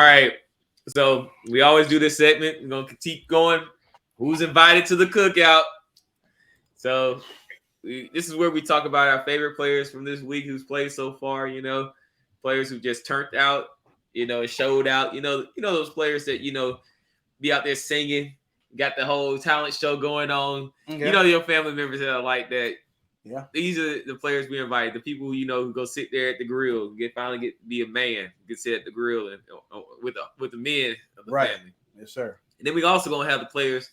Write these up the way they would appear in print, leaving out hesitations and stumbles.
All right. So we always do this segment. We're gonna keep going. Who's invited to the cookout? So this is where we talk about our favorite players from this week who's played so far. Players who just turned out. Showed out. Those players that be out there singing, got the whole talent show going on. Yeah. Your family members that are like that. Yeah, these are the players we invite. The people who go sit there at the grill, finally get to be a man, get sit at the grill and with the men of the family. Yes, sir. And then we also gonna have the players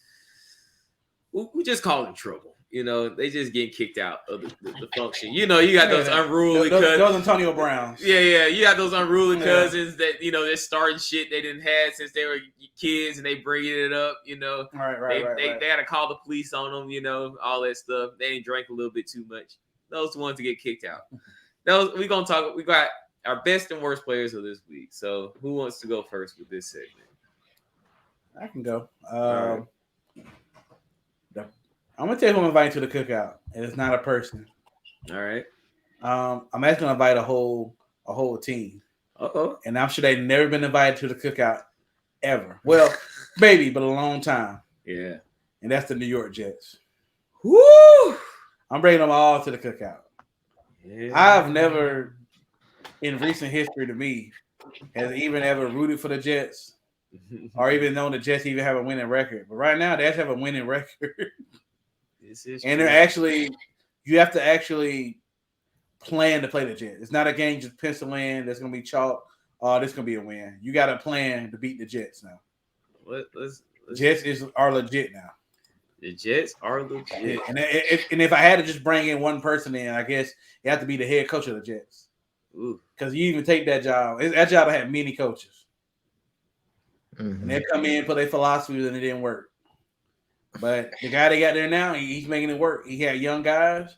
we just call them trouble. They just getting kicked out of the function. You got those unruly cousins. Those Antonio Browns. Yeah. You got those unruly cousins that, they're starting shit they didn't have since they were kids and they bringing it up, Right. They got to call the police on them, all that stuff. They ain't drank a little bit too much. Those the ones to get kicked out. We got our best and worst players of this week. So who wants to go first with this segment? I can go. I'm gonna tell you who I'm inviting to the cookout, and it's not a person. All right. I'm actually gonna invite a whole team. Uh-oh. And I'm sure they've never been invited to the cookout ever. Well, maybe, but a long time. Yeah. And that's the New York Jets. Woo! I'm bringing them all to the cookout. Yeah. I've never, in recent history to me, has even ever rooted for the Jets or even known the Jets even have a winning record. But right now, they actually have a winning record. And they're actually, you have to actually plan to play the Jets. It's not a game just pencil in. That's going to be chalk. Oh, this is going to be a win. You got to plan to beat the Jets now. Jets are legit now. The Jets are legit. And if I had to just bring in one person in, I guess you have to be the head coach of the Jets. Because you even take that job. That job had many coaches. Mm-hmm. And they come in, put their philosophies, and it didn't work. But the guy they got there now, he's making it work. He had young guys,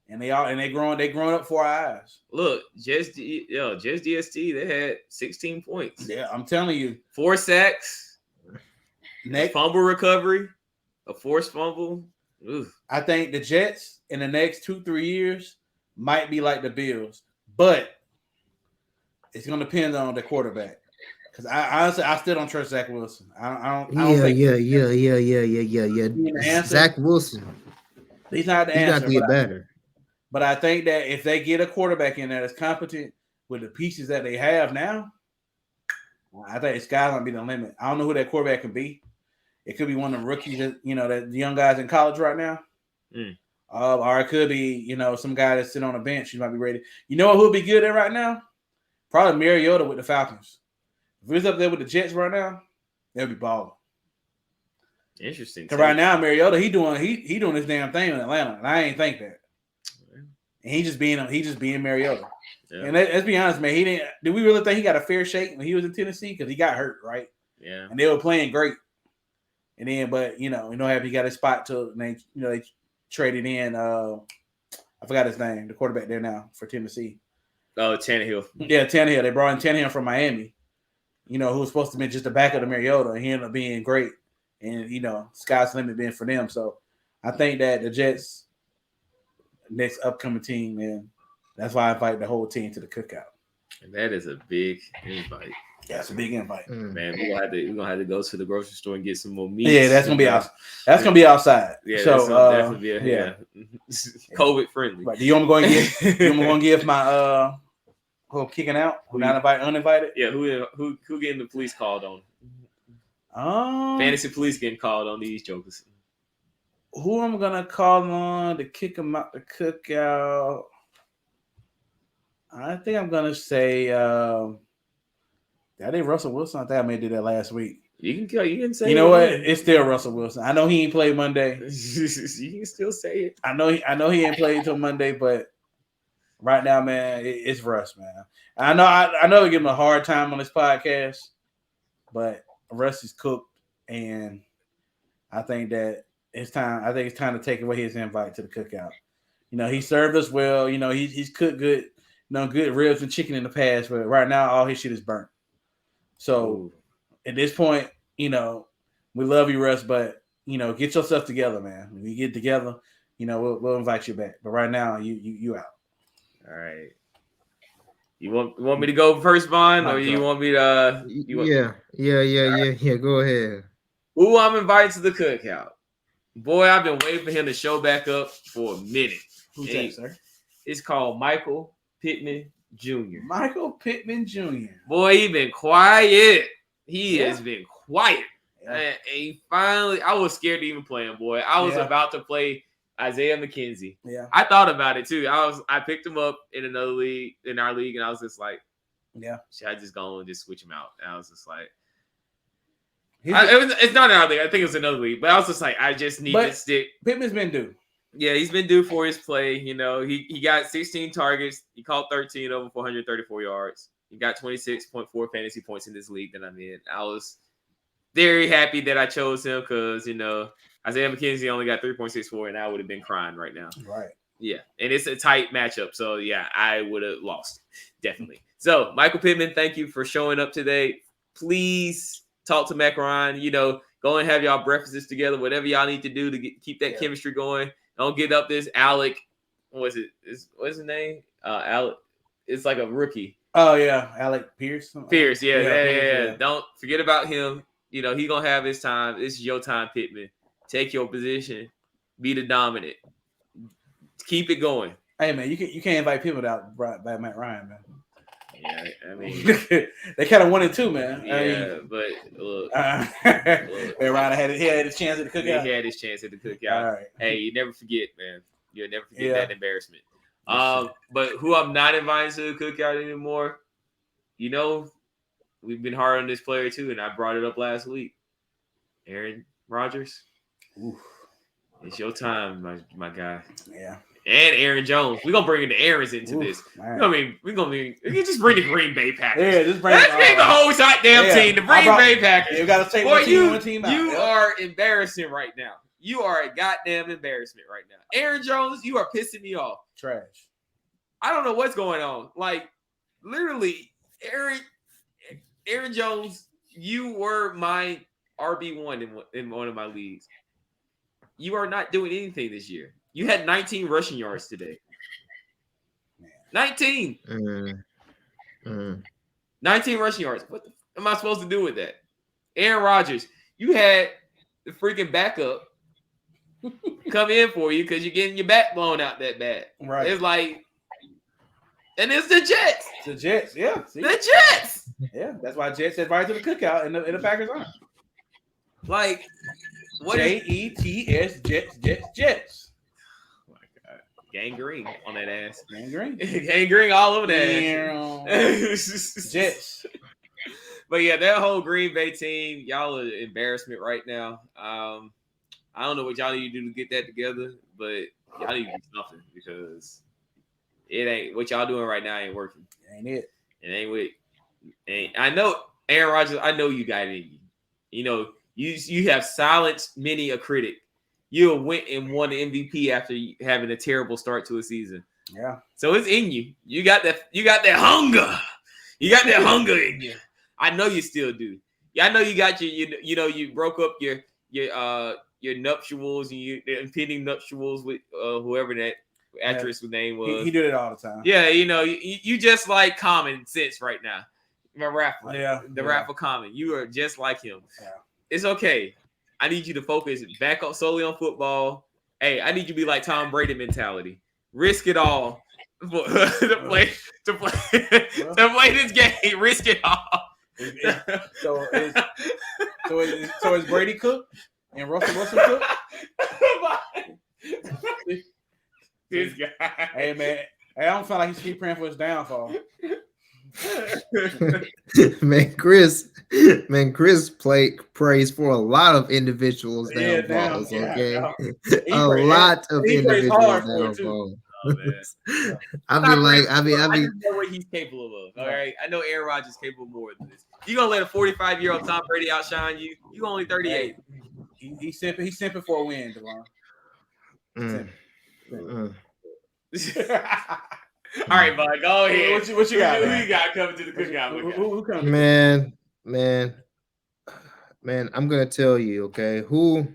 and they growing up before our eyes. Look, Jets DST, they had 16 points. Yeah, I'm telling you, 4 sacks, fumble recovery, a forced fumble. Oof. I think the Jets in the next 2-3 years might be like the Bills, but it's going to depend on the quarterback. Because I still don't trust Zach Wilson. I don't think Zach Wilson. He's not the answer. He got to get better. But I think that if they get a quarterback in there that's competent with the pieces that they have now, I think the sky's gonna be the limit. I don't know who that quarterback can be. It could be one of the rookies that that the young guys in college right now. Or it could be some guy that's sitting on a bench. He might be ready. You know who would be good at right now? Probably Mariota with the Falcons. If he was up there with the Jets right now, they'll be balling. Interesting. Because right now, Mariota, he doing his damn thing in Atlanta, and I ain't think that. And he just being Mariota. Yeah. And let's be honest, man, did we really think he got a fair shake when he was in Tennessee? Because he got hurt, right? Yeah. And they were playing great. And then, but he got his spot till they traded in. I forgot his name, the quarterback there now for Tennessee. Oh, Tannehill. Yeah, Tannehill. They brought in Tannehill from Miami. Who was supposed to be just the back of the Mariota, and he ended up being great. And, sky's the limit being for them. So I think that the Jets, next upcoming team, man, that's why I invite the whole team to the cookout. And that is a big invite. Yeah, it's a big invite. Man, we're gonna have to go to the grocery store and get some more meat. Yeah, that's gonna be outside. That's gonna be outside. Yeah, so definitely be COVID friendly. Right. Do you want me to give my who I'm kicking out? Who not invited, uninvited? Yeah, who getting the police called on? Fantasy police getting called on these jokers. Who I'm gonna call on to kick them out the cookout? I think I'm gonna say that ain't Russell Wilson. I think I may do that last week. You can say. You know what? It's still Russell Wilson. I know he ain't played Monday. You can still say it. I know he ain't played until Monday, but right now, man, it's Russ, man. I know we give him a hard time on this podcast, but Russ is cooked, and I think that it's time. I think it's time to take away his invite to the cookout. He served us well. He's cooked good, good ribs and chicken in the past, but right now all his shit is burnt. So at this point, we love you, Russ, but get yourself together, man. When you get together, we'll invite you back. But right now, you out. All right. You want me to go first, Vaughn, or Mic you drop. want me to? Yeah. Go ahead. Who I'm inviting to the cookout? Boy, I've been waiting for him to show back up for a minute. Who's that, sir? It's called Michael Pittman Jr. Michael Pittman Jr. Boy, he been quiet. He Yeah. has been quiet. Yeah. And he finally, I was scared to even play him, boy. I was Yeah. about to play Isaiah McKenzie. Yeah. I thought about it too. I picked him up in another league, in our league, and I was just like, Yeah. should I just go and just switch him out? And I was just like, He's it's not in our league. I think it's another league. But I was just like, I just need to stick. Pittman's been due. Yeah, he's been due for his play. You know, he got 16 targets. He caught 13 over 434 yards. He got 26.4 fantasy points in this league that I'm in. I was very happy that I chose him because, you know, Isaiah McKenzie only got 3.64, and I would have been crying right now. Right. Yeah, and it's a tight matchup. So, yeah, I would have lost, definitely. So, Michael Pittman, thank you for showing up today. Please talk to Mac Ryan. You know, go and have y'all breakfasts together, whatever y'all need to do to keep that chemistry going. Don't get up this Alec. What's his name? Alec. It's like a rookie. Oh, yeah. Alec Pierce. Pierce, yeah. Pierce. Don't forget about him. You know, he's going to have his time. This is your time, Pittman. Take your position. Be the dominant. Keep it going. Hey, man, you can't invite people out by Matt Ryan, man. Yeah, I mean, they kind of wanted to, man. Yeah, but look, Matt Ryan had his chance at the cookout. He had his chance at the cookout. All right. Hey, you never forget, man. You'll never forget that embarrassment. But who I'm not inviting to the cookout anymore, you know, we've been hard on this player too, and I brought it up last week. Aaron Rodgers. Oof. It's your time, my guy. Yeah. And Aaron Jones. We're gonna bring the Aarons into this. Man. I mean, we can just bring the Green Bay Packers. Yeah, just bring the whole goddamn team. The Green Bay Packers. You gotta take one team out. You are embarrassing right now. You are a goddamn embarrassment right now. Aaron Jones, you are pissing me off. Trash. I don't know what's going on. Like, literally, Aaron Jones, you were my RB1 in one of my leagues. You are not doing anything this year. You had 19 rushing yards today. 19. 19 rushing yards. What am I supposed to do with that? Aaron Rodgers, you had the freaking backup come in for you because you're getting your back blown out that bad. Right. It's like, and it's the Jets. The Jets, yeah. See? The Jets. Yeah, that's why Jets said right to the cookout and the Packers aren't. Like, what Jets, Jets. Oh my God. Gangrene on that ass. Gangrene? Gangrene all over that ass. Jets. But yeah, that whole Green Bay team, y'all are an embarrassment right now. I don't know what y'all need to do to get that together, but y'all need to do something because it ain't what y'all doing right now ain't working. Ain't it? It ain't with. I know Aaron Rodgers. I know you got it in you. You know you have silenced many a critic. You went and won the MVP after having a terrible start to a season. Yeah. So it's in you. You got that. You got that hunger. You got that hunger in you. I know you still do. Yeah, I know you got you broke up your nuptials and the impending nuptials with whoever that actress' name was. He did it all the time. Yeah, you just like Common Sense right now. My rapper. Yeah. The rapper Common. You are just like him. Yeah. It's okay. I need you to focus back up solely on football. Hey, I need you to be like Tom Brady mentality. Risk it all to play this game. Risk it all. So is Brady cooked and Russell Wilson cooked? This guy. Hey man, I don't feel like he should be praying for his downfall. Chris prays for a lot of individuals downfalls. Okay, a lot of individuals downfalls. Oh, I know what he's capable of. All right, I know Aaron Rodgers is capable of more than this. You gonna let a 45-year-old Tom Brady outshine you? You only 38. He's simping for a win, Devon. All right, bud, go ahead. What you got? Who you got coming to the cookout? Who coming? Man, I'm gonna tell you, okay, who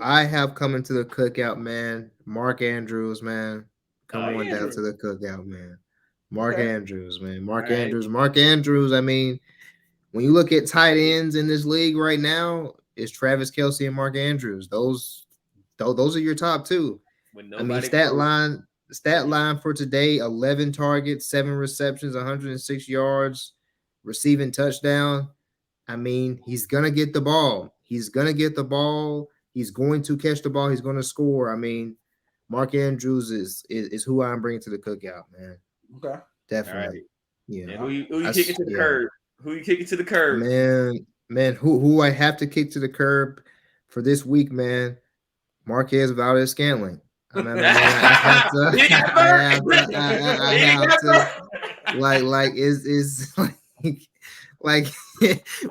I have coming to the cookout, man. Mark Andrews, man. Come on down to the cookout, man. Mark Andrews, man. Mark Andrews. I mean, when you look at tight ends in this league right now, it's Travis Kelce and Mark Andrews. Those are your top two. I mean, stat line for today: 11 targets, 7 receptions, 106 yards, receiving touchdown. I mean, he's gonna get the ball. He's going to catch the ball. He's going to score. I mean, Mark Andrews is who I'm bringing to the cookout, man. Okay, definitely. Right. Yeah. And who you kicking to the curb? Who you kicking to the curb? Man, who I have to kick to the curb for this week, man? Marquez Valdez-Scantling. I mean, I have to, like is like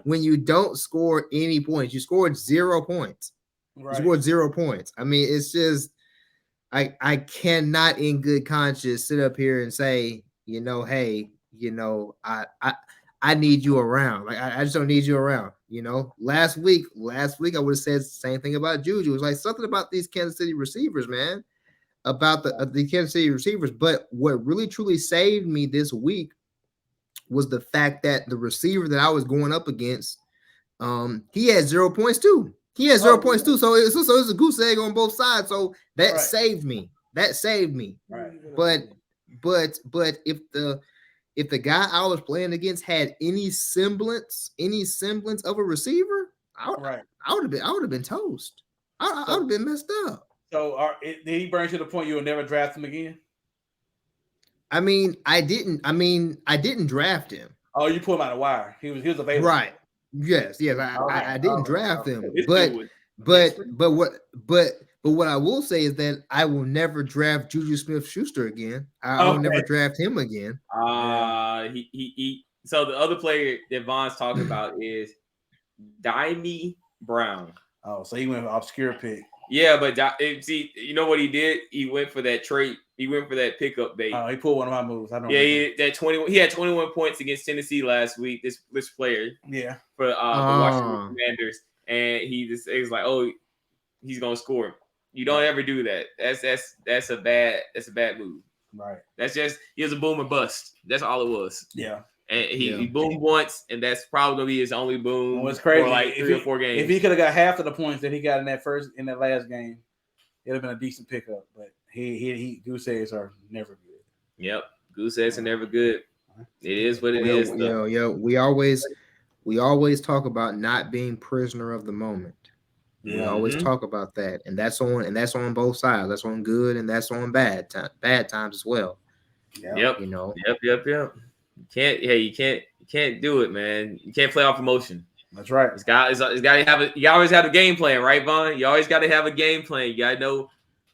when you don't score any points, you scored 0 points. Right. You scored 0 points. I mean, it's just I cannot in good conscience sit up here and say, hey, I need you around. Like I just don't need you around. Last week I would have said the same thing about Juju. It was like something about these Kansas City receivers, man. About the Kansas City receivers. But what really truly saved me this week was the fact that the receiver that I was going up against, he had 0 points too. He had 0 points too. So it's a goose egg on both sides. So that saved me. Right. But if the guy I was playing against had any semblance of a receiver, I would have been toast. I would have been messed up. So did he bring to the point you will never draft him again? I mean, I didn't draft him. Oh, you pulled him out of wire. He was available. Right. Yes. I didn't draft him. But what I will say is that I will never draft Juju Smith-Schuster again. I will never draft him again. So the other player that Von's talking about is Dimey Brown. Oh, so he went for obscure pick. Yeah, but see, you know what he did? He went for that trade. He went for that pickup bait. Oh, he pulled one of my moves. I don't. Yeah, he had 21 points against Tennessee last week. This player. Yeah. For the Washington Commanders, and he was like, oh, he's gonna score. You don't ever do that. That's a bad move. Right. He was a boom or bust. That's all it was. Yeah. And he boomed once, and that's probably gonna be his only boom. What's crazy? For like 3 or 4 games. If he could have got half of the points that he got in that last game, it'd have been a decent pickup. But he goose eggs are never good. Yep, goose eggs are never good. It is what it is. We always talk about not being prisoner of the moment. Yeah. We always talk about that, and that's on both sides. That's on good, and that's on bad times as well. Yep. Yep. You can't do it, man. You can't play off emotion. That's right. You always have a game plan, right, Vaughn? You always got to have a game plan. You got to know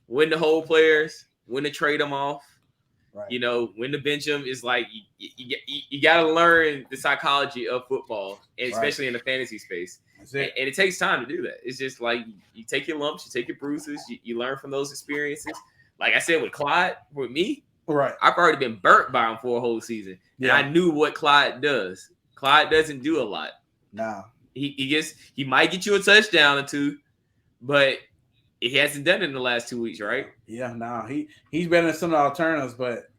when to hold players, when to trade them off. Right. When to bench them is like you got to learn the psychology of football, and especially in the fantasy space. That's it. And it takes time to do that. It's just like you take your lumps, you take your bruises, you learn from those experiences. Like I said with Clyde, with me, right? I've already been burnt by him for a whole season, and I knew what Clyde does. Clyde doesn't do a lot. No, he might get you a touchdown or two, but he hasn't done it in the last 2 weeks, right? Yeah, no, he's better than some of the alternatives, but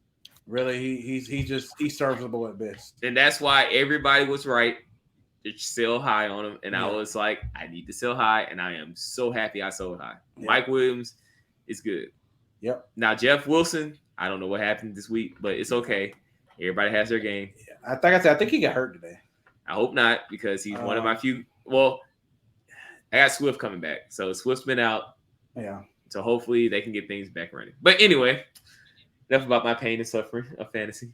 really he's serviceable at best. And that's why everybody was right to sell high on him. And I was like, I need to sell high, and I am so happy I sold high. Yeah. Mike Williams is good. Yep. Now Jeff Wilson, I don't know what happened this week, but it's okay. Everybody has their game. Yeah. I think he got hurt today. I hope not, because he's one of my few. Well, I got Swift coming back, so Swift's been out. Yeah. So hopefully they can get things back running. But anyway, enough about my pain and suffering of fantasy.